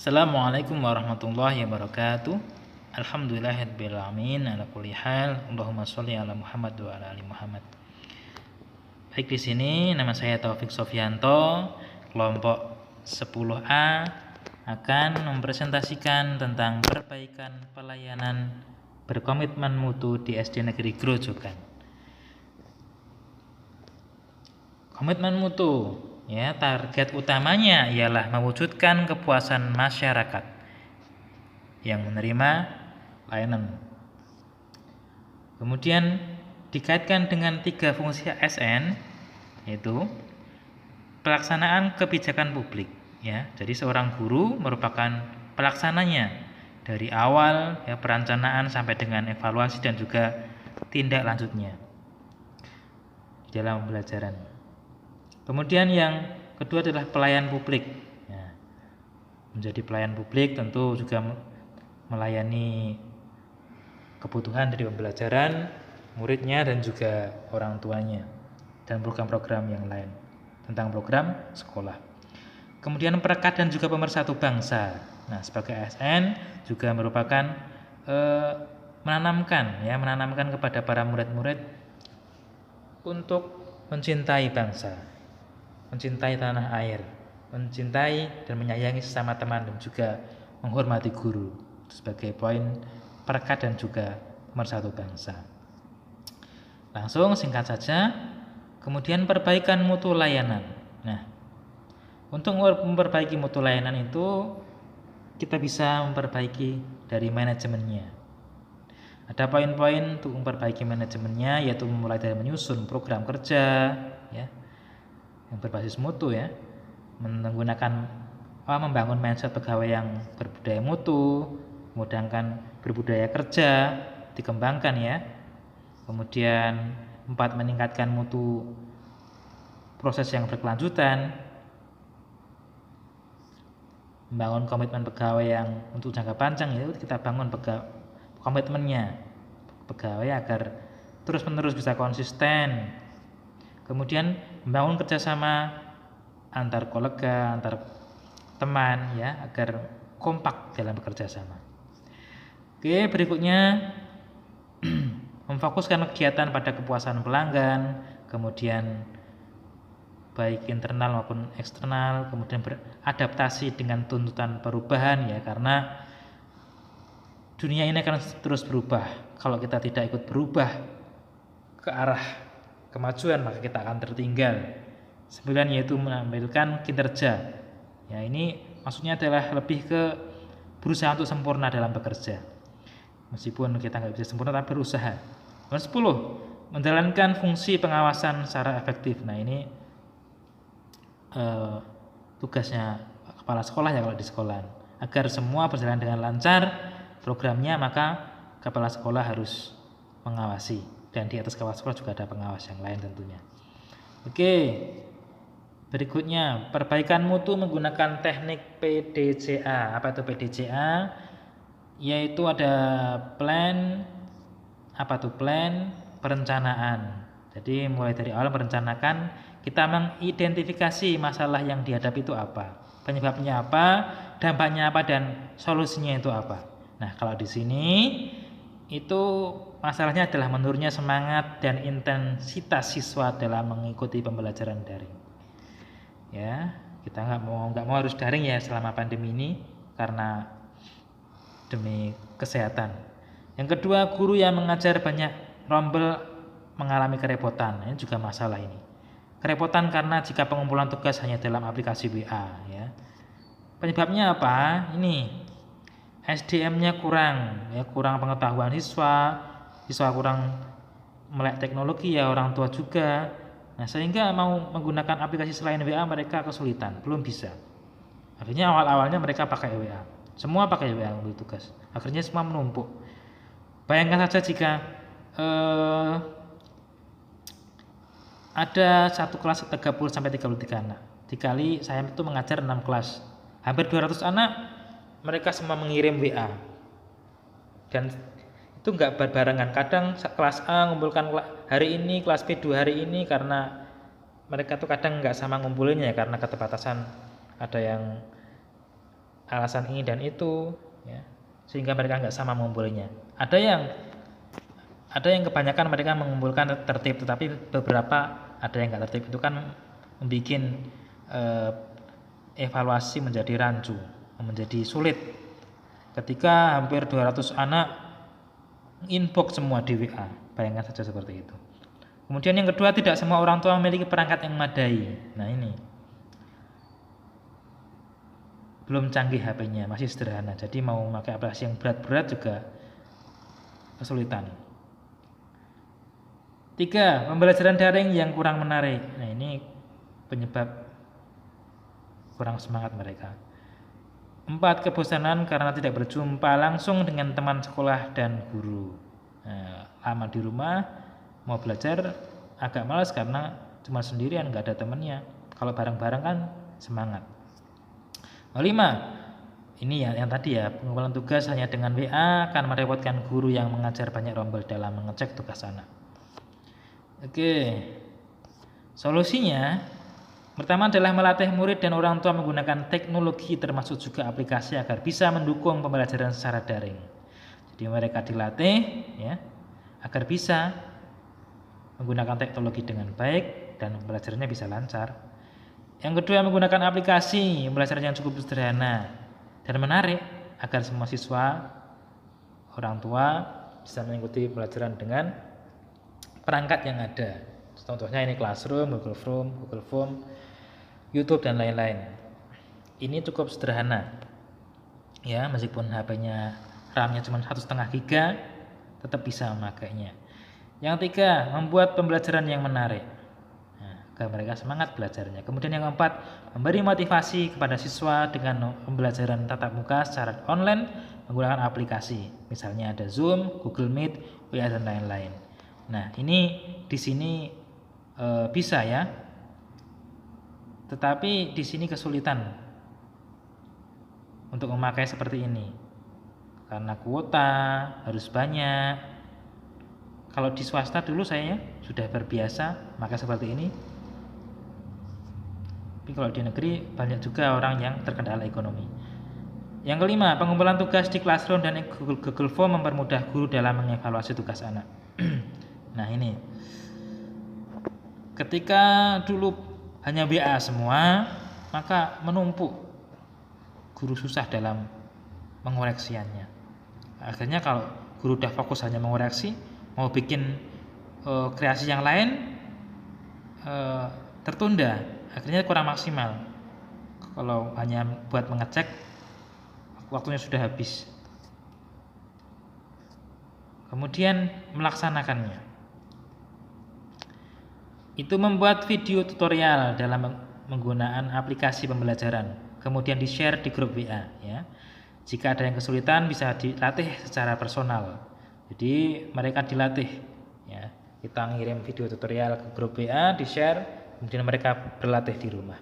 Assalamualaikum warahmatullahi wabarakatuh. Alhamdulillahirabbil alamin ala kulli hal. Allahumma sholli ala Muhammad wa ala ali Muhammad. Baik, di sini nama saya Taufik Sofianto, kelompok 10A akan mempresentasikan tentang perbaikan pelayanan berkomitmen mutu di SD Negeri Grojogan. Komitmen mutu, ya, target utamanya ialah mewujudkan kepuasan masyarakat yang menerima layanan. Kemudian dikaitkan dengan 3 fungsi ASN, yaitu pelaksanaan kebijakan publik, ya. Jadi seorang guru merupakan pelaksananya dari awal, ya, perencanaan sampai dengan evaluasi dan juga tindak lanjutnya di dalam pembelajaran. Kemudian yang kedua adalah pelayan publik. Ya, menjadi pelayan publik tentu juga melayani kebutuhan dari pembelajaran muridnya dan juga orang tuanya, dan program-program yang lain tentang program sekolah. Kemudian perekat dan juga pemersatu bangsa. Nah, sebagai ASN juga merupakan menanamkan kepada para murid-murid untuk mencintai bangsa, mencintai tanah air, mencintai dan menyayangi sesama teman, dan juga menghormati guru sebagai poin perekat dan juga pemersatu bangsa. Langsung singkat saja. Kemudian perbaikan mutu layanan. Nah, untuk memperbaiki mutu layanan itu kita bisa memperbaiki dari manajemennya. Ada poin-poin untuk memperbaiki manajemennya, yaitu mulai dari menyusun program kerja, ya, yang berbasis mutu, ya, membangun mindset pegawai yang berbudaya mutu, memudahkan berbudaya kerja dikembangkan, ya. Kemudian 4, meningkatkan mutu proses yang berkelanjutan, membangun komitmen pegawai yang untuk jangka panjang, itu kita bangun komitmennya pegawai agar terus-menerus bisa konsisten. Kemudian membangun kerjasama antar kolega, antar teman, ya, agar kompak dalam bekerja sama. Oke, berikutnya memfokuskan kegiatan pada kepuasan pelanggan, kemudian baik internal maupun eksternal, kemudian beradaptasi dengan tuntutan perubahan, ya, karena dunia ini akan terus berubah. Kalau kita tidak ikut berubah ke arah kemajuan, maka kita akan tertinggal. 9, yaitu menampilkan kinerja. Ya, ini maksudnya adalah lebih ke berusaha untuk sempurna dalam bekerja. Meskipun kita nggak bisa sempurna, tapi berusaha. Nomor 10, menjalankan fungsi pengawasan secara efektif. Nah, ini tugasnya kepala sekolah, ya, kalau di sekolah, agar semua berjalan dengan lancar programnya, maka kepala sekolah harus mengawasi, dan di atas kepala sekolah juga ada pengawas yang lain tentunya. Oke, berikutnya perbaikan mutu menggunakan teknik PDCA. Apa itu PDCA? Yaitu ada plan, perencanaan. Jadi mulai dari awal merencanakan, kita mengidentifikasi masalah yang dihadapi itu apa, penyebabnya apa, dampaknya apa, dan solusinya itu apa. Nah, kalau di sini itu masalahnya adalah menurunnya semangat dan intensitas siswa dalam mengikuti pembelajaran daring. Ya, kita nggak mau harus daring, ya, selama pandemi ini karena demi kesehatan. Yang kedua, guru yang mengajar banyak rombel mengalami kerepotan. Ini juga masalah ini. Kerepotan karena jika pengumpulan tugas hanya dalam aplikasi WA, ya. Penyebabnya apa? Ini SDM-nya kurang, ya, kurang pengetahuan siswa kurang melek teknologi, ya, orang tua juga. Nah, sehingga mau menggunakan aplikasi selain WA mereka kesulitan, belum bisa. Akhirnya awal-awalnya mereka pakai WA. Semua pakai WA untuk tugas. Akhirnya semua menumpuk. Bayangkan saja jika ada satu kelas 30-33 anak. Dikali saya itu mengajar 6 kelas. Hampir 200 anak, mereka semua mengirim WA. Dan itu enggak berbarengan. Kadang kelas A ngumpulkan hari ini, kelas B 2 hari ini, karena mereka tuh kadang enggak sama ngumpulinnya, ya, karena keterbatasan. Ada yang alasan ini dan itu, ya, sehingga mereka nggak sama mengumpulnya. Ada yang kebanyakan mereka mengumpulkan tertib, tetapi beberapa ada yang nggak tertib. Itu kan membuat evaluasi menjadi rancu, menjadi sulit. Ketika hampir 200 anak inbox semua di WA, bayangkan saja seperti itu. Kemudian yang kedua, tidak semua orang tua memiliki perangkat yang memadai. Nah ini, belum canggih HP-nya, masih sederhana. Jadi mau pakai aplikasi yang berat-berat juga kesulitan. 3, pembelajaran daring yang kurang menarik. Nah ini penyebab kurang semangat mereka. 4, kebosanan karena tidak berjumpa langsung dengan teman sekolah dan guru. Nah, lama di rumah, mau belajar agak malas karena cuma sendirian, nggak ada temennya. Kalau bareng-bareng kan semangat. 5, ini ya yang tadi ya, pengumpulan tugas hanya dengan WA akan merepotkan guru yang mengajar banyak rombel dalam mengecek tugas anak. Oke, solusinya pertama adalah melatih murid dan orang tua menggunakan teknologi termasuk juga aplikasi agar bisa mendukung pembelajaran secara daring. Jadi mereka dilatih ya agar bisa menggunakan teknologi dengan baik dan pembelajarannya bisa lancar. Yang kedua, menggunakan aplikasi pembelajaran yang cukup sederhana dan menarik agar semua siswa, orang tua bisa mengikuti pembelajaran dengan perangkat yang ada. Contohnya ini Classroom, Google Form, YouTube dan lain-lain. Ini cukup sederhana. Ya, meskipun HP-nya RAM-nya cuma 1,5 GB, tetap bisa memakainya. Yang 3, membuat pembelajaran yang menarik. Nah, agar mereka semangat belajarnya. Kemudian yang 4, memberi motivasi kepada siswa dengan pembelajaran tatap muka secara online menggunakan aplikasi. Misalnya ada Zoom, Google Meet, WA dan lain-lain. Nah, ini di sini bisa ya. Tetapi di sini kesulitan untuk memakai seperti ini. Karena kuota harus banyak. Kalau di swasta dulu saya sudah terbiasa maka seperti ini. Tapi kalau di negeri banyak juga orang yang terkendala ekonomi. Yang kelima, pengumpulan tugas di Classroom dan Google Form mempermudah guru dalam mengevaluasi tugas anak. Nah ini, ketika dulu hanya WA semua, maka menumpuk, guru susah dalam mengoreksiannya. Akhirnya kalau guru udah fokus hanya mengoreksi, mau bikin kreasi yang lain tertunda, akhirnya kurang maksimal. Kalau hanya buat mengecek, waktunya sudah habis. Kemudian melaksanakannya, itu membuat video tutorial dalam menggunakan aplikasi pembelajaran, kemudian di-share di grup WA ya. Jika ada yang kesulitan bisa dilatih secara personal. Jadi mereka dilatih ya. Kita ngirim video tutorial ke grup WA, di-share, kemudian mereka berlatih di rumah.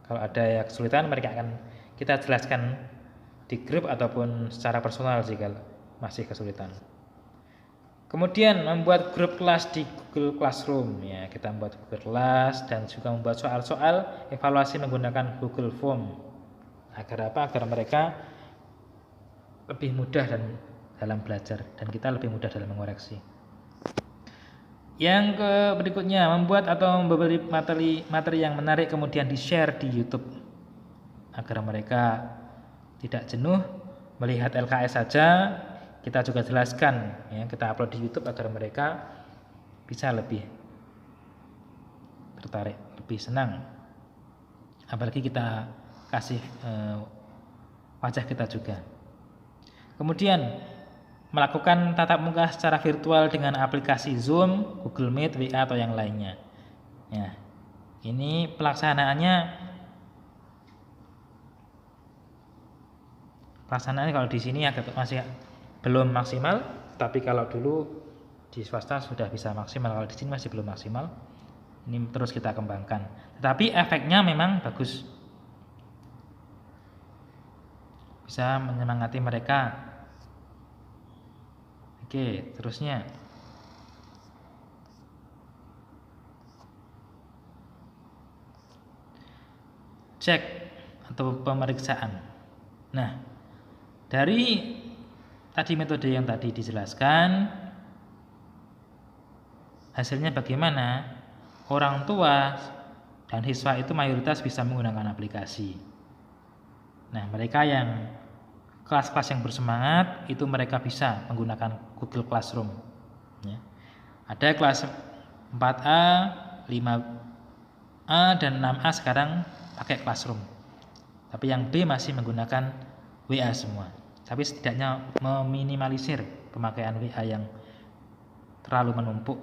Kalau ada yang kesulitan mereka akan kita jelaskan di grup ataupun secara personal jika masih kesulitan. Kemudian membuat grup kelas di Google Classroom ya, kita membuat Google Class dan juga membuat soal-soal evaluasi menggunakan Google Form. Agar apa? Agar mereka lebih mudah dalam belajar dan kita lebih mudah dalam mengoreksi. Yang berikutnya, membuat atau memberi materi yang menarik kemudian di-share di YouTube agar mereka tidak jenuh melihat LKS saja. Kita juga jelaskan ya, kita upload di YouTube agar mereka bisa lebih tertarik, lebih senang. Apalagi kita kasih wajah kita juga. Kemudian melakukan tatap muka secara virtual dengan aplikasi Zoom, Google Meet, WA atau yang lainnya. Ya, ini pelaksanaannya kalau di sini agak masih belum maksimal, tapi kalau dulu di swasta sudah bisa maksimal. Kalau di sini masih belum maksimal. Ini terus kita kembangkan. Tetapi efeknya memang bagus. Bisa menyemangati mereka. Oke, terusnya. Cek atau pemeriksaan. Nah, dari tadi metode yang tadi dijelaskan, hasilnya bagaimana? Orang tua dan siswa itu mayoritas bisa menggunakan aplikasi. Nah, mereka yang kelas-kelas yang bersemangat itu mereka bisa menggunakan Google Classroom. Ya. Ada kelas 4A, 5A, dan 6A sekarang pakai Classroom. Tapi yang B masih menggunakan WA semua. Tapi setidaknya meminimalisir pemakaian WA yang terlalu menumpuk.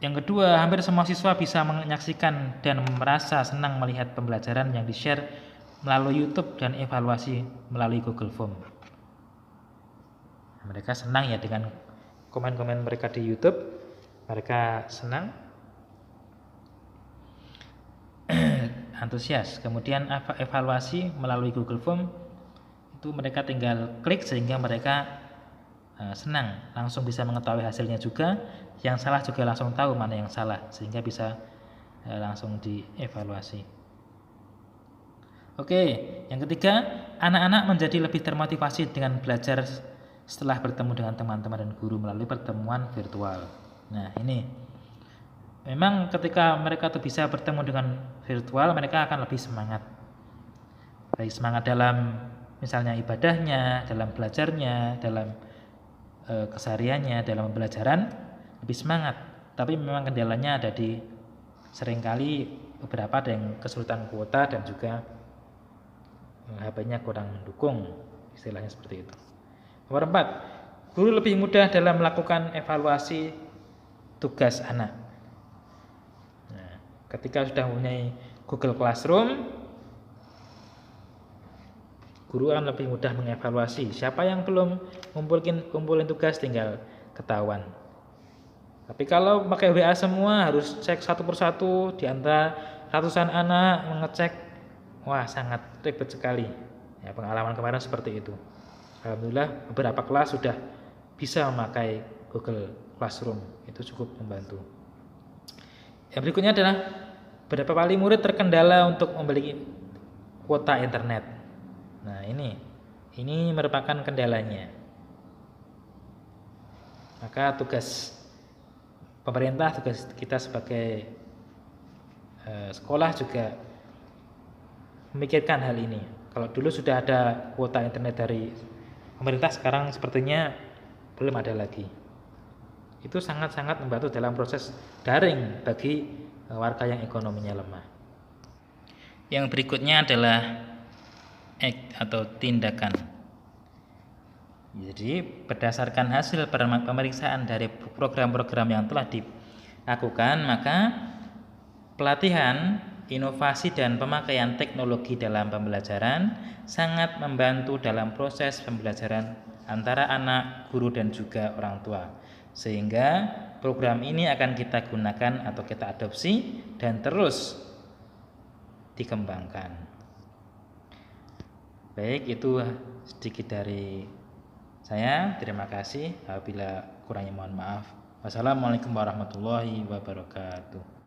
Yang kedua, hampir semua siswa bisa menyaksikan dan merasa senang melihat pembelajaran yang di-share melalui YouTube dan evaluasi melalui Google Form. Mereka senang ya dengan komen-komen mereka di YouTube. Mereka senang, antusias. Kemudian evaluasi melalui Google Form itu mereka tinggal klik sehingga mereka senang, langsung bisa mengetahui hasilnya juga. Yang salah juga langsung tahu mana yang salah, sehingga bisa langsung dievaluasi. Oke, yang ketiga, anak-anak menjadi lebih termotivasi dengan belajar setelah bertemu dengan teman-teman dan guru melalui pertemuan virtual. Nah, ini memang ketika mereka tuh bisa bertemu dengan virtual, mereka akan lebih semangat. Baik semangat dalam misalnya ibadahnya, dalam belajarnya, dalam kesehariannya, dalam pembelajaran lebih semangat. Tapi memang kendalanya ada di seringkali beberapa ada yang kesulitan kuota dan juga HP-nya kurang mendukung, istilahnya seperti itu. Nomor 4, guru lebih mudah dalam melakukan evaluasi tugas anak. Nah, ketika sudah mempunyai Google Classroom, guru akan lebih mudah mengevaluasi. Siapa yang belum kumpulin tugas tinggal ketahuan. Tapi kalau pakai WA semua harus cek satu persatu di antara ratusan anak mengecek, wah sangat ribet sekali. Ya, pengalaman kemarin seperti itu. Alhamdulillah beberapa kelas sudah bisa memakai Google Classroom, itu cukup membantu. Yang berikutnya adalah beberapa kali murid terkendala untuk membeli kuota internet. Nah, ini merupakan kendalanya. Maka tugas pemerintah, tugas kita sebagai sekolah juga memikirkan hal ini. Kalau dulu sudah ada kuota internet dari pemerintah, sekarang sepertinya belum ada lagi. Itu sangat-sangat membantu dalam proses daring bagi warga yang ekonominya lemah. Yang berikutnya adalah act atau tindakan. Jadi berdasarkan hasil pemeriksaan dari program-program yang telah dilakukan, maka pelatihan, inovasi dan pemakaian teknologi dalam pembelajaran sangat membantu dalam proses pembelajaran antara anak, guru dan juga orang tua. Sehingga program ini akan kita gunakan atau kita adopsi dan terus dikembangkan. Baik, itu sedikit dari saya. Terima kasih. Apabila kurangnya mohon maaf. Wassalamualaikum warahmatullahi wabarakatuh.